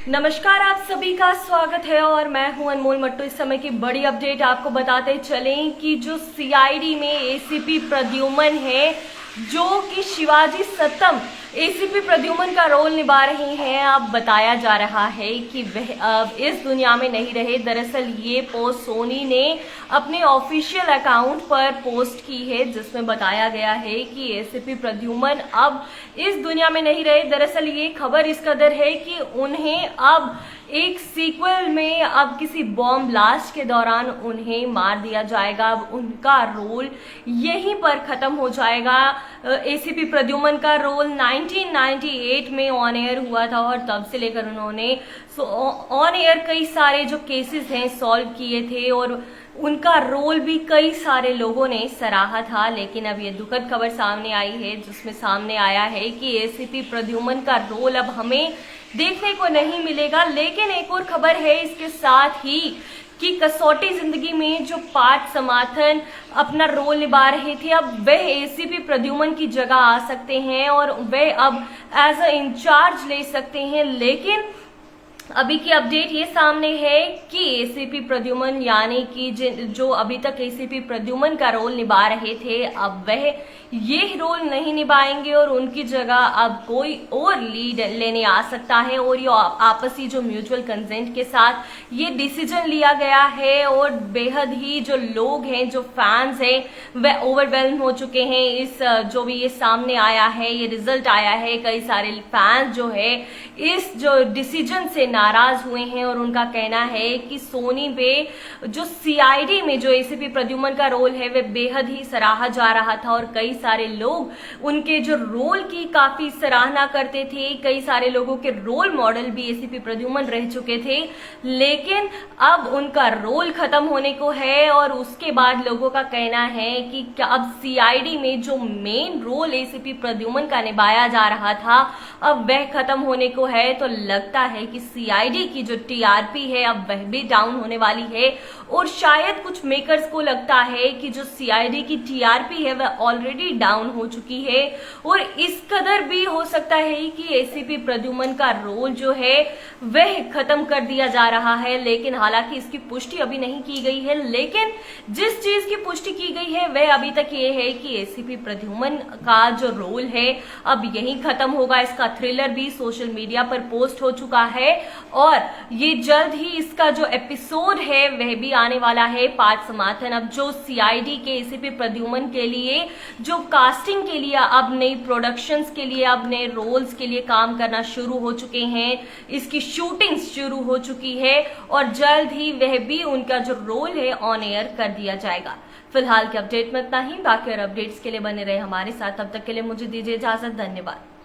नमस्कार, आप सभी का स्वागत है और मैं हूं अनमोल मट्टू। इस समय की बड़ी अपडेट आपको बताते चलें कि जो सीआईडी में एसीपी प्रद्युमन है, जो कि शिवाजी सतम एसीपी प्रद्युमन का रोल निभा रही हैं, अब बताया जा रहा है कि वह अब इस दुनिया में नहीं रहे। दरअसल ये पोस्ट सोनी ने अपने ऑफिशियल अकाउंट पर पोस्ट की है, जिसमें बताया गया है कि एसीपी प्रद्युमन अब इस दुनिया में नहीं रहे। दरअसल ये खबर इस कदर है कि उन्हें अब एक सीक्वल में अब किसी बॉम्ब ब्लास्ट के दौरान उन्हें मार दिया जाएगा। अब उनका रोल यहीं पर खत्म हो जाएगा। एसीपी प्रद्युमन का रोल 1998 में ऑन एयर हुआ था और तब से लेकर उन्होंने ऑन एयर कई सारे जो केसेस हैं सॉल्व किए थे और उनका रोल भी कई सारे लोगों ने सराहा था। लेकिन अब ये दुखद खबर सामने आई है, जिसमें सामने आया है कि एसीपी प्रद्युमन का रोल अब हमें देखने को नहीं मिलेगा। लेकिन एक और खबर है इसके साथ ही कि कसौटी जिंदगी में जो पार्थ समाथन अपना रोल निभा रहे थे, अब वह एसीपी प्रद्युमन की जगह आ सकते हैं और वह अब एज अ इंचार्ज ले सकते हैं। लेकिन अभी की अपडेट ये सामने है कि एसीपी प्रद्युमन यानी कि जो अभी तक एसीपी प्रद्युमन का रोल निभा रहे थे, अब वह ये रोल नहीं निभाएंगे और उनकी जगह अब कोई और लीड लेने आ सकता है। और ये आपसी जो म्यूचुअल कंसेंट के साथ ये डिसीजन लिया गया है और बेहद ही जो लोग हैं, जो फैंस हैं, वह ओवरवेल्म हो चुके हैं। इस जो भी ये सामने आया है, ये रिजल्ट आया है, कई सारे फैंस जो है इस जो डिसीजन से नाराज हुए हैं और उनका कहना है कि सोनी पे जो सीआईडी में जो एसीपी प्रद्युमन का रोल है वह बेहद ही सराहा जा रहा था और कई सारे लोग उनके जो रोल की काफी सराहना करते थे। कई सारे लोगों के रोल मॉडल भी एसीपी प्रद्युमन रह चुके थे। लेकिन अब उनका रोल खत्म होने को है और उसके बाद लोगों का कहना है कि क्या अब सीआईडी में जो मेन रोल एसीपी प्रद्युमन का निभाया जा रहा था, अब वह खत्म होने को है। तो लगता है कि सीआईडी की जो टीआरपी है अब वह भी डाउन होने वाली है और शायद कुछ मेकर्स को लगता है कि जो सीआईडी की टीआरपी है वह ऑलरेडी डाउन हो चुकी है और इस कदर भी हो सकता है कि एसीपी प्रद्युमन का रोल जो है वह खत्म कर दिया जा रहा है। लेकिन हालांकि इसकी पुष्टि अभी नहीं की गई है, लेकिन जिस चीज की पुष्टि की गई है वह अभी तक ये है कि एसीपी प्रद्युमन का जो रोल है अब यहीं खत्म होगा। इसका थ्रिलर भी सोशल मीडिया पर पोस्ट हो चुका है और ये जल्द ही इसका जो एपिसोड है वह भी आने वाला है। पार्थ समाथन अब जो सीआईडी के एसीपी प्रद्युमन के लिए जो कास्टिंग के लिए अब नई प्रोडक्शंस के लिए अब नए रोल्स के लिए काम करना शुरू हो चुके हैं, इसकी शूटिंग शुरू हो चुकी है और जल्द ही वह भी उनका जो रोल है ऑन एयर कर दिया जाएगा। फिलहाल के अपडेट में इतना ही। बाकी और अपडेट्स के लिए बने रहे हमारे साथ। तब तक के लिए मुझे दीजिए इजाजत। धन्यवाद।